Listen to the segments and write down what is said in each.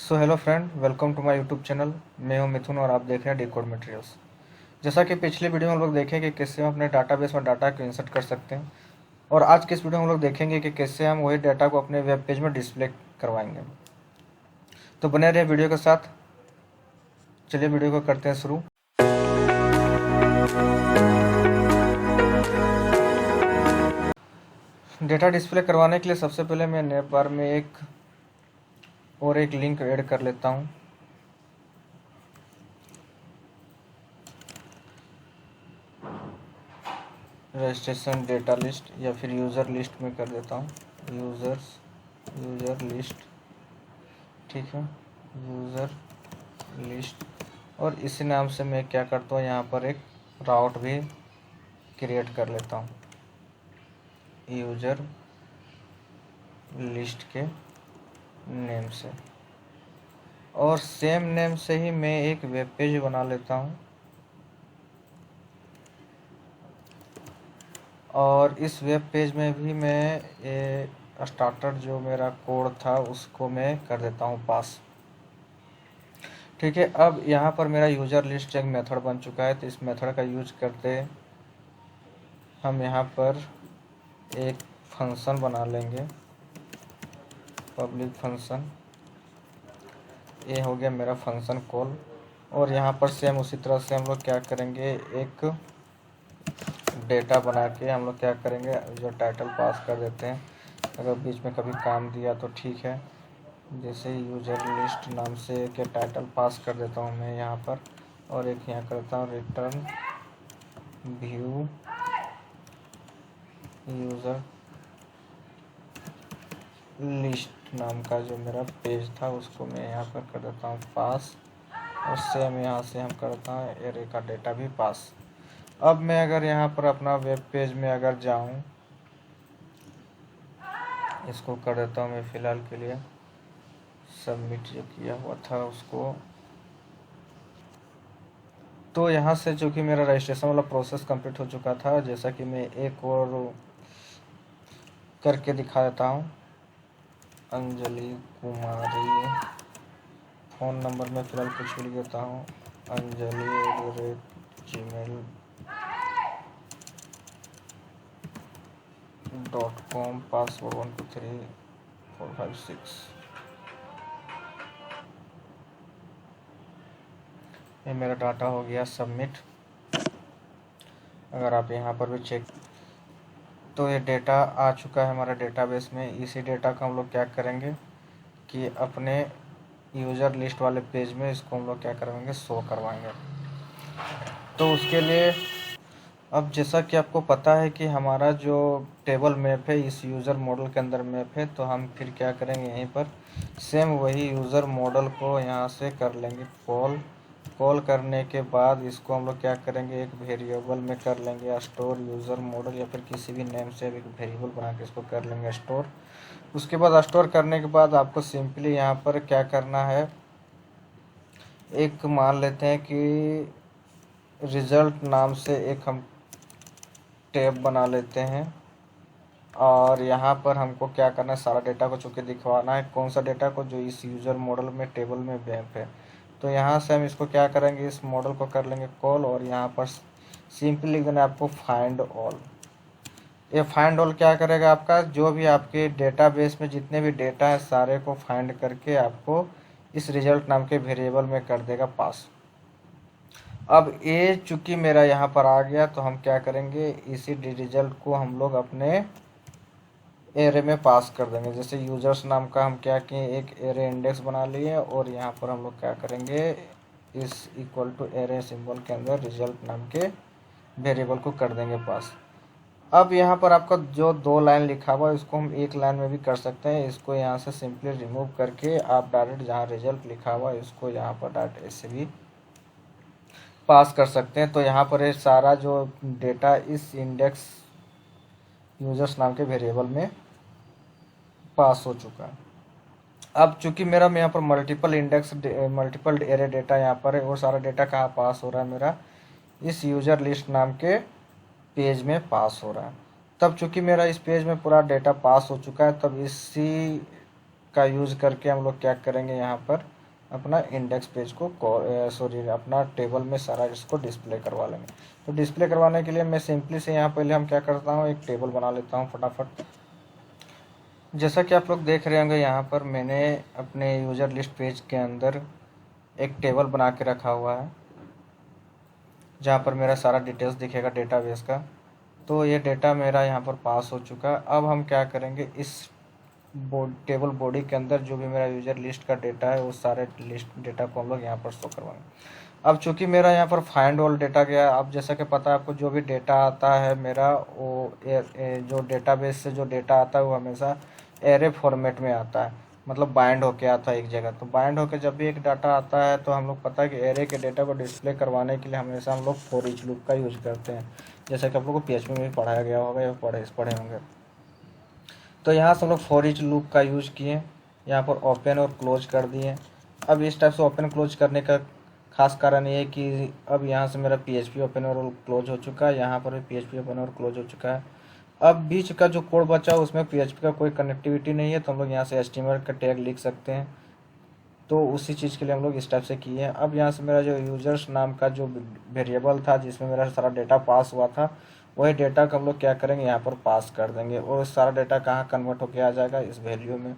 So hello friend, welcome to my YouTube channel. मैं हूं मिथुन और आप देख रहे हैं डिकोड मटेरियल्स। जैसा कि पिछले वीडियो में हम लोग देखें कि कैसे हम अपने डाटाबेस में डाटा को इंसर्ट कर सकते हैं, और आज के इस वीडियो में हम लोग देखेंगे कि कैसे हम वही डाटा को अपने वेब पेज में डिस्प्ले करवाएंगे। तो बने रहे वीडियो के साथ। चलिए वीडियो को करते हैं शुरू। डेटा डिस्प्ले करवाने के लिए सबसे पहले मैं नेव बार में एक लिंक ऐड कर लेता हूँ। रजिस्ट्रेशन डेटा लिस्ट या फिर यूज़र लिस्ट में कर देता हूँ। यूज़र लिस्ट, ठीक है, यूज़र लिस्ट। और इसी नाम से मैं क्या करता हूँ, यहाँ पर एक राउट भी क्रिएट कर लेता हूँ यूज़र लिस्ट के नेम से। और सेम नेम से ही मैं एक वेब पेज बना लेता हूँ, और इस वेब पेज में भी मैं स्टार्टर जो मेरा कोड था उसको मैं कर देता हूँ पास। ठीक है, अब यहाँ पर मेरा यूज़र लिस्ट एक मेथड बन चुका है, तो इस मेथड का यूज करते हम यहाँ पर एक फंक्शन बना लेंगे, पब्लिक फंक्शन। ये हो गया मेरा फंक्शन कॉल। और यहाँ पर सेम उसी तरह से हम लोग क्या करेंगे, एक डेटा बना के हम लोग क्या करेंगे, जो टाइटल पास कर देते हैं। अगर बीच में कभी काम दिया तो ठीक है, जैसे यूजर लिस्ट नाम से के टाइटल पास कर देता हूँ मैं यहाँ पर। और एक यहाँ करता हूँ रिटर्न व्यू यूज़र लिस्ट नाम का जो मेरा पेज था उसको मैं यहाँ पर कर देता हूँ पास। और सेम यहाँ से हम करता हूँ एरे का डेटा भी पास। अब मैं अगर यहाँ पर अपना वेब पेज में अगर जाऊँ, इसको कर देता हूँ मैं फ़िलहाल के लिए सबमिट जो किया हुआ था उसको। तो यहाँ से जो कि मेरा रजिस्ट्रेशन वाला प्रोसेस कंप्लीट हो चुका था, जैसा कि मैं एक और करके दिखा देता हूँ। अंजलि कुमारी, फ़ोन नंबर में फ़िलहाल कुछ भी लिख देता हूँ, anjali@gmail.com, पासवर्ड 123456। ये मेरा डाटा हो गया सबमिट। अगर आप यहाँ पर भी चेक, तो ये डेटा आ चुका है हमारा डेटाबेस में। इसी डेटा को हम लोग क्या करेंगे कि अपने यूज़र लिस्ट वाले पेज में इसको हम लोग क्या करवाएंगे, शो करवाएंगे। तो उसके लिए अब जैसा कि आपको पता है कि हमारा जो टेबल मैप है इस यूज़र मॉडल के अंदर मैप है, तो हम फिर क्या करेंगे, यहीं पर सेम वही यूज़र मॉडल को यहाँ से कर लेंगे कॉल करने के बाद इसको हम लोग क्या करेंगे, एक वेरिएबल में कर लेंगे स्टोर यूज़र मॉडल, या फिर किसी भी नेम से एक वेरिएबल बना के इसको कर लेंगे स्टोर। उसके बाद स्टोर करने के बाद आपको सिंपली यहाँ पर क्या करना है, एक मान लेते हैं कि रिजल्ट नाम से एक हम टैब बना लेते हैं। और यहाँ पर हमको क्या करना है, सारा डेटा को चूँकि दिखवाना है, कौन सा डेटा को, जो इस यूज़र मॉडल में टेबल में मैप है। तो यहाँ से हम इसको क्या करेंगे, इस मॉडल को कर लेंगे कॉल, और यहाँ पर सिंपली लिख देना आपको फाइंड ऑल। ये फाइंड ऑल क्या करेगा, आपका जो भी आपके डेटाबेस में जितने भी डेटा है सारे को फाइंड करके आपको इस रिजल्ट नाम के वेरिएबल में कर देगा पास। अब ये चूँकि मेरा यहाँ पर आ गया, तो हम क्या करेंगे, इसी रिजल्ट को हम लोग अपने एरे में पास कर देंगे। जैसे यूजर्स नाम का हम क्या किए, एक एरे इंडेक्स बना लिए, और यहाँ पर हम लोग क्या करेंगे, इस इक्वल टू एरे सिंबल के अंदर रिजल्ट नाम के वेरिएबल को कर देंगे पास। अब यहाँ पर आपका जो 2 लाइन लिखा हुआ है इसको हम 1 लाइन में भी कर सकते हैं। इसको यहाँ से सिंपली रिमूव करके आप डायरेक्ट जहाँ रिजल्ट लिखा हुआ है इसको यहाँ पर डायरेक्ट ऐसे भी पास कर सकते हैं। तो यहाँ पर ये सारा जो डेटा इस इंडेक्स यूजर्स नाम के वेरिएबल में पास हो चुका है। अब चूंकि मेरा यहाँ पर मल्टीपल एरे डेटा यहाँ पर है, वो सारा डेटा कहाँ पास हो रहा है, मेरा इस यूजर लिस्ट नाम के पेज में पास हो रहा है। तब चूंकि मेरा इस पेज में पूरा डेटा पास हो चुका है, तब इसी का यूज़ करके हम लोग क्या करेंगे, यहाँ पर अपना इंडेक्स पेज को अपना टेबल में सारा इसको डिस्प्ले करवा लेंगे। तो डिस्प्ले करवाने के लिए मैं सिंपली से यहाँ पहले हम क्या करता हूँ, एक टेबल बना लेता हूँ फटाफट। जैसा कि आप लोग देख रहे होंगे, यहाँ पर मैंने अपने यूज़र लिस्ट पेज के अंदर एक टेबल बना के रखा हुआ है, जहाँ पर मेरा सारा डिटेल्स दिखेगा डेटाबेस का। तो ये डेटा मेरा यहाँ पर पास हो चुका है। अब हम क्या करेंगे, इस टेबल बॉडी के अंदर जो भी मेरा यूजर लिस्ट का डेटा है, वो सारे लिस्ट डेटा को हम लोग यहाँ पर शो करवाएंगे। अब चूंकि मेरा यहाँ पर फाइंड ऑल डेटा गया, अब जैसा कि पता है आपको, जो भी डेटा आता है मेरा, वो जो डेटाबेस से जो डेटा आता है वो हमेशा एरे फॉर्मेट में आता है, मतलब बाइंड होके आता है एक जगह। तो बाइंड होके जब भी एक डाटा आता है तो हम लोग पता है कि एरे के डेटा को डिस्प्ले करवाने के लिए हमेशा हम लोग फॉर ईच लूप का यूज करते हैं, जैसा कि आप लोगों को PHP में भी पढ़ाया गया होगा या पढ़े होंगे। तो यहाँ से हम लोग फॉर ईच लूप का यूज किए, यहाँ पर ओपन और क्लोज कर दिए। अब इस टाइप से ओपन क्लोज करने का खास कारण ये है कि अब यहाँ से मेरा PHP ओपन और क्लोज हो चुका है, यहाँ पर भी PHP ओपन और क्लोज हो चुका है। अब बीच का जो कोड बचा उसमें PHP का कोई कनेक्टिविटी नहीं है, तो हम लोग यहाँ से HTML का टैग लिख सकते हैं। तो उसी चीज़ के लिए हम लोग इस टाइप से किए हैं। अब यहाँ से मेरा जो यूजर्स नाम का जो वेरिएबल था, जिसमें मेरा सारा डेटा पास हुआ था, वही डेटा को हम लोग क्या करेंगे, यहाँ पर पास कर देंगे, और सारा डेटा कहाँ कन्वर्ट होके आ जाएगा, इस वैल्यू में।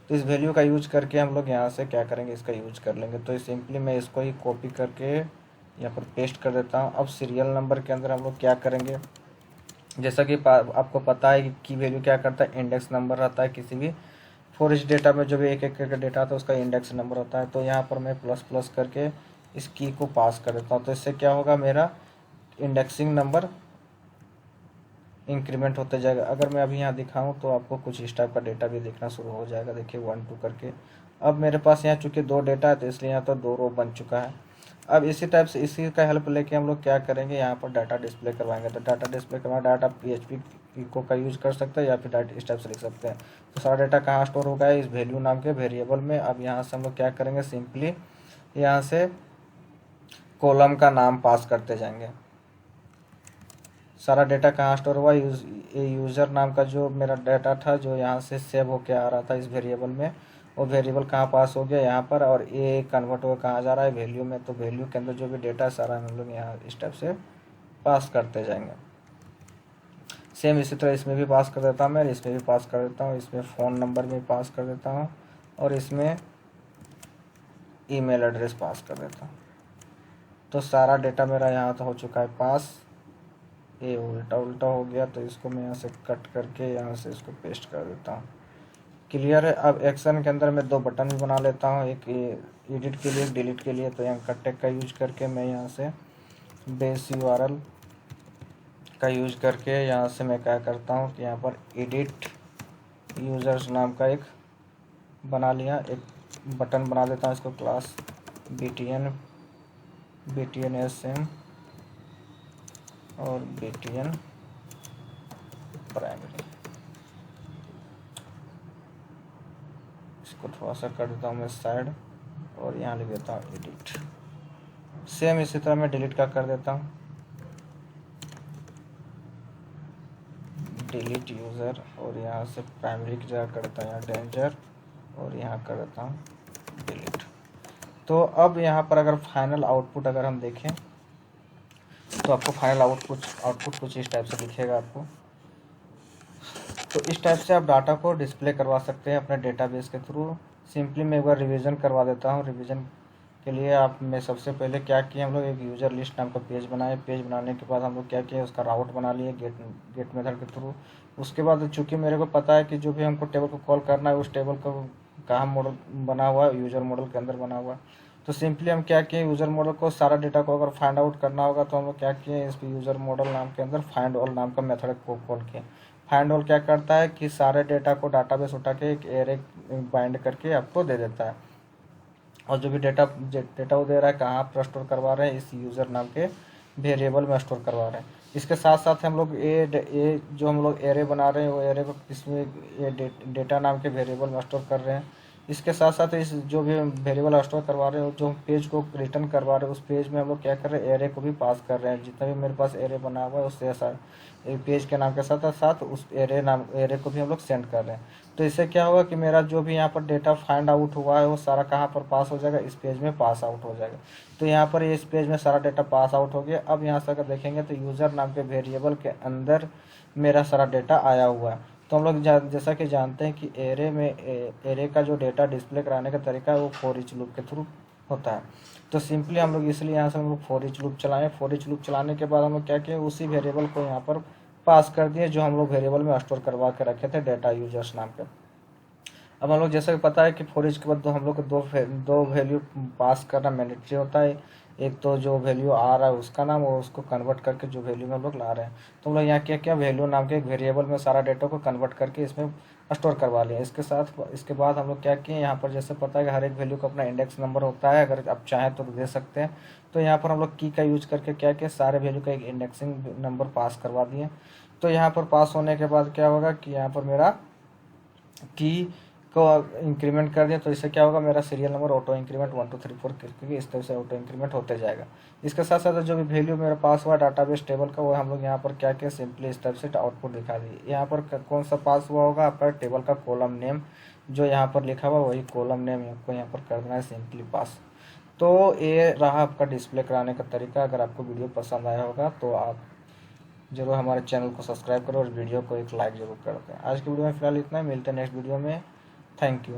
तो इस वैल्यू का यूज करके हम लोग यहाँ से क्या करेंगे, इसका यूज कर लेंगे। तो सिंपली मैं इसको ही कॉपी करके यहाँ पर पेस्ट कर देता हूँ। अब सीरियल नंबर के अंदर हम लोग क्या करेंगे, जैसा कि आपको पता है कि वैल्यू क्या करता है, इंडेक्स नंबर रहता है किसी भी फॉर इच डेटा में, जो भी एक एक करके डेटा आता है उसका इंडेक्स नंबर होता है। तो यहाँ पर मैं प्लस प्लस करके इस की को पास कर देता हूँ। तो इससे क्या होगा, मेरा इंडेक्सिंग नंबर इंक्रीमेंट होते जाएगा। अगर मैं अभी यहाँ दिखाऊँ तो आपको कुछ इस टाइप का डेटा भी दिखना शुरू हो जाएगा। देखिए 1 2 करके। अब मेरे पास यहाँ चूँकि 2 डेटा है, तो इसलिए यहाँ तो 2 रो बन चुका है। अब इसी टाइप से इसी का हेल्प लेके हम लोग क्या करेंगे, यहाँ पर डाटा डिस्प्ले करवाएंगे। तो डाटा डिस्प्ले करवाएं, डाटा PHP को का यूज कर सकते हैं या फिर डाटा इस टाइप से लिख सकते हैं। तो सारा डाटा कहाँ स्टोर होगा, इस वैल्यू नाम के वेरिएबल में। अब यहाँ से हम लोग क्या करेंगे, सिंपली यहाँ से कॉलम का नाम पास करते जाएंगे। सारा डेटा कहाँ स्टोर हुआ, यूज़र नाम का जो मेरा डाटा था, जो यहाँ से सेव होके आ रहा था इस वेरिएबल में, वो वेरिएबल कहाँ पास हो गया, यहाँ पर। और ये कन्वर्ट होकर कहाँ जा रहा है, वैल्यू में। तो वैल्यू के अंदर जो भी डेटा सारा हम लोग यहाँ इस टाइप से पास करते जाएंगे। सेम इसी तरह इसमें भी पास कर देता हूँ मैं, इसमें भी पास कर देता हूँ, इसमें फ़ोन नंबर में पास कर देता हूँ, और इसमें ईमेल एड्रेस पास कर देता हूँ। तो सारा डेटा मेरा यहाँ तो हो चुका है पास। ये उल्टा उल्टा हो गया, तो इसको मैं यहाँ से कट करके यहाँ से इसको पेस्ट कर देता हूँ। क्लियर है। अब एक्शन के अंदर मैं 2 बटन भी बना लेता हूँ, एक एडिट के लिए, एक डिलीट के लिए। तो यहाँ कट टैग का यूज करके मैं यहाँ से बेस URL का यूज करके यहाँ से मैं क्या करता हूँ कि यहाँ पर एडिट यूजर्स नाम का एक बना लिया, एक बटन बना देता हूँ। इसको क्लास BTN SM और BTN प्राइमरी, इसको थोड़ा सा कर देता हूँ मैं साइड, और यहाँ लिख देता हूँ एडिट। सेम इसी तरह मैं डिलीट का कर देता हूँ, डिलीट यूज़र, और यहाँ से प्राइमरी की जगह कर देता हूँ यहाँ डेंजर, और यहाँ कर देता हूँ डिलीट। तो अब यहाँ पर अगर फाइनल आउटपुट अगर हम देखें, तो आपको फाइनल आउटपुट कुछ इस टाइप से दिखेगा आपको। तो इस टाइप से आप डाटा को डिस्प्ले करवा सकते हैं अपने डेटाबेस के थ्रू। सिंपली मैं एक बार रिवीजन करवा देता हूँ। रिवीजन के लिए आप मैं सबसे पहले क्या किए, हम लोग एक यूज़र लिस्ट नाम का पेज बनाए। पेज बनाने के बाद हम लोग क्या किए, उसका राउट बना लिए गेट मेथड के थ्रू। उसके बाद चूँकि मेरे को पता है कि जो भी हमको टेबल को कॉल करना है, उस टेबल को कहाँ मॉडल बना हुआ है, यूज़र मॉडल के अंदर बना हुआ है। तो सिंपली हम क्या किए, यूज़र मॉडल को सारा डेटा को अगर फाइंड आउट करना होगा, तो हम लोग क्या किए, इस यूज़र मॉडल नाम के अंदर फाइंड ऑल नाम का मेथड को कॉल किए। फाइंड ऑल क्या करता है कि सारे डेटा को डाटाबेस उठा के एक एरे बाइंड करके आपको दे देता है, और जो भी डेटा वो दे रहा है कहाँ पर स्टोर करवा रहे हैं, इस यूज़र नाम के वेरिएबल में स्टोर करवा रहे हैं। इसके साथ साथ हम लोग ये जो हम लोग एरे बना रहे हैं, वो एरे को इसमें ये डेटा नाम के वेरिएबल में स्टोर कर रहे हैं। इसके साथ साथ इस जो भी वेरिएबल स्टोर करवा रहे हैं, जो पेज को रिटर्न करवा रहे हैं, उस पेज में हम लोग क्या कर रहे हैं, एरे को भी पास कर रहे हैं। जितना भी मेरे पास एरे बना हुआ है, उससे पेज के नाम के साथ साथ उस एरे को भी हम लोग सेंड कर रहे हैं। तो इससे क्या होगा कि मेरा जो भी यहाँ पर डेटा फाइंड आउट हुआ है वो सारा कहाँ पर पास हो जाएगा, इस पेज में पास आउट हो जाएगा। तो यहाँ पर इस पेज में सारा डेटा पास आउट हो गया। अब यहाँ से अगर देखेंगे तो यूज़र नाम के वेरिएबल के अंदर मेरा सारा डेटा आया हुआ है। तो हम लोग जैसा कि जानते हैं कि एरे का जो डेटा डिस्प्ले कराने का तरीका है वो फॉर ईच लूप के थ्रू होता है। तो सिंपली हम लोग इसलिए यहाँ से हम लोग फॉर ईच लूप चलाएं। फॉर ईच लूप चलाने के बाद हम लोग क्या किए, उसी वेरिएबल को यहाँ पर पास कर दिए जो हम लोग वेरिएबल में स्टोर करवा के रखे थे डेटा यूजर्स नाम के। अब हम लोग जैसे कि पता है कि फॉर ईच के बाद हम लोग को दो वैल्यू पास करना मैंडेटरी होता है। एक तो जो वैल्यू आ रहा है उसका नाम, और उसको कन्वर्ट करके जो वैल्यू में हम लोग ला रहे हैं। तो हम लोग यहाँ क्या क्या वैल्यू नाम के एक वेरिएबल में सारा डेटा को कन्वर्ट करके इसमें स्टोर करवा लिया। इसके बाद हम लोग क्या किए, यहाँ पर जैसे पता है कि हर एक वैल्यू का अपना इंडेक्स नंबर होता है, अगर आप चाहें तो दे सकते हैं। तो यहाँ पर हम लोग की का यूज करके क्या किया, सारे वैल्यू का एक इंडेक्सिंग नंबर पास करवा दिए। तो यहाँ पर पास होने के बाद क्या होगा कि यहाँ पर मेरा की को इंक्रीमेंट कर दिया। तो इससे क्या होगा, मेरा सीरियल नंबर ऑटो इंक्रीमेंट 1 2 3 4 क्योंकि इस तरह से ऑटो इंक्रीमेंट होते जाएगा। इसके साथ साथ जो भी वैल्यू मेरे पास हुआ डाटाबेस टेबल का, वो हम लोग यहाँ पर क्या किया, सिंपली इस तरह से आउटपुट दिखा दिए। यहाँ पर कौन सा पास हुआ होगा, आपका टेबल का कॉलम नेम जो यहाँ पर लिखा हुआ वही कॉलम नेम आपको यहाँ पर करना है सिंपली पास। तो ये रहा आपका डिस्प्ले कराने का तरीका। अगर आपको वीडियो पसंद आया होगा तो आप जरूर हमारे चैनल को सब्सक्राइब करो और वीडियो को एक लाइक जरूर कर दें। आज की वीडियो में फिलहाल इतना ही, मिलते हैं नेक्स्ट वीडियो में। Thank you.